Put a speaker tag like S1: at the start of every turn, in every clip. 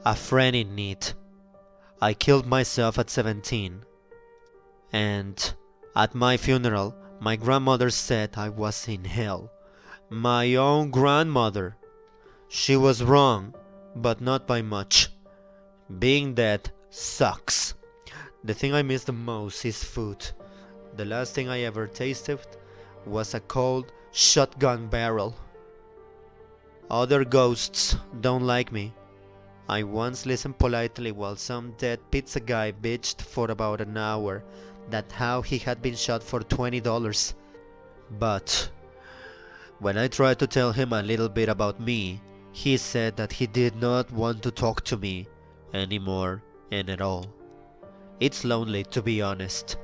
S1: A friend in need. I killed myself at 17. And at my funeral, my grandmother said I was in hell. My own grandmother. She was wrong, but not by much. Being dead sucks. The thing I miss the most is food. The last thing I ever tasted was a cold shotgun barrel. Other ghosts don't like me. I once listened politely while some dead pizza guy bitched for about an hour that how he had been shot for $20. But when I tried to tell him a little bit about me, he said that he did not want to talk to me anymore and at all. It's lonely, to be honest.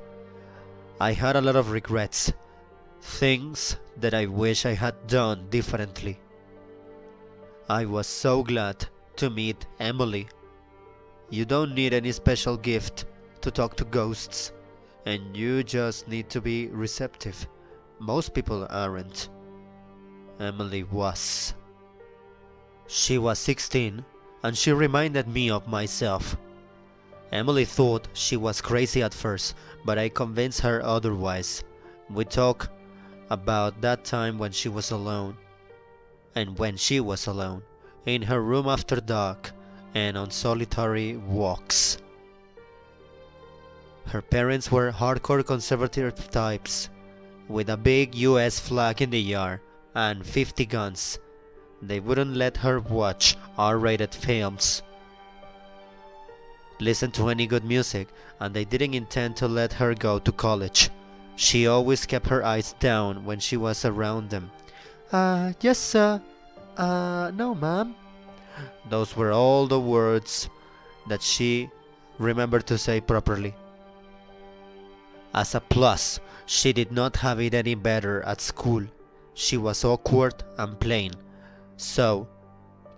S1: I had a lot of regrets, things that I wish I had done differently. I was so glad to meet Emily. You don't need any special gift to talk to ghosts, and you just need to be receptive. Most people aren't. Emily was. She was 16, and she reminded me of myself. Emily thought she was crazy at first, but I convinced her otherwise. We talked about that time when she was alone, and when she was alone, in her room after dark, and on solitary walks. Her parents were hardcore conservative types, with a big US flag in the yard and 50 guns. They wouldn't let her watch R-rated films, listen to any good music, and they didn't intend to let her go to college. She always kept her eyes down when she was around them. Yes, sir. No, ma'am. Those were all the words that she remembered to say properly. As a plus, she did not have it any better at school. She was awkward and plain, so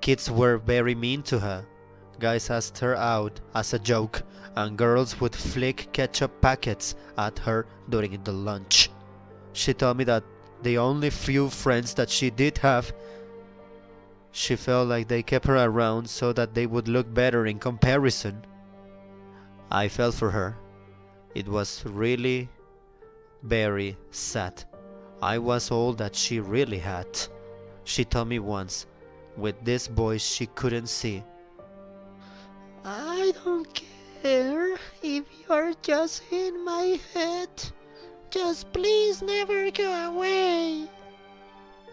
S1: kids were very mean to her. Guys asked her out as a joke, and girls would flick ketchup packets at her during the lunch. She told me that the only few friends that she did have, she felt like they kept her around so that they would look better in comparison. I felt for her. It was really very sad. I was all that she really had. She told me once, with this voice she couldn't see, I don't care if you're just in my head. Just please never go away.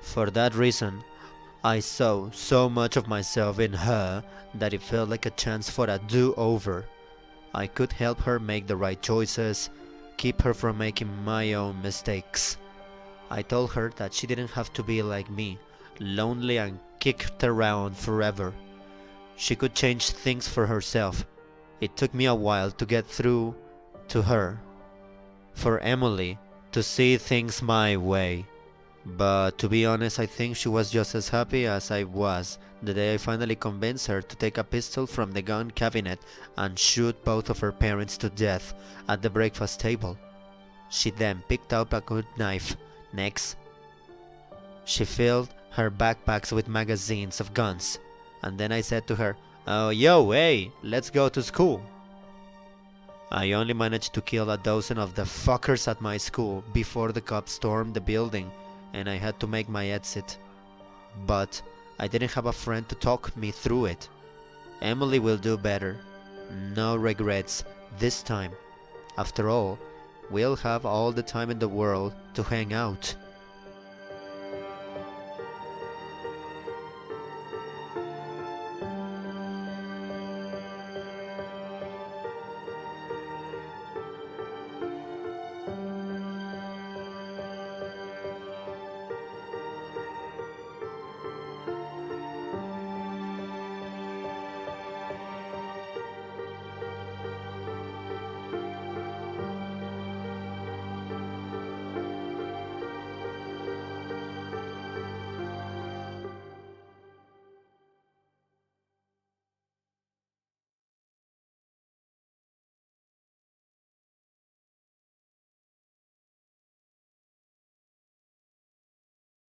S1: For that reason, I saw so much of myself in her that it felt like a chance for a do-over. I could help her make the right choices, keep her from making my own mistakes. I told her that she didn't have to be like me, lonely and kicked around forever. She could change things for herself. It took me a while to get through to her, for Emily to see things my way. But to be honest, I think she was just as happy as I was the day I finally convinced her to take a pistol from the gun cabinet and shoot both of her parents to death at the breakfast table. She then picked up a good knife. Next, she filled her backpacks with magazines of guns. And then I said to her, "Oh, yo, hey, let's go to school." I only managed to kill a dozen of the fuckers at my school before the cops stormed the building and I had to make my exit. But I didn't have a friend to talk me through it. Emily will do better. No regrets this time. After all, we'll have all the time in the world to hang out.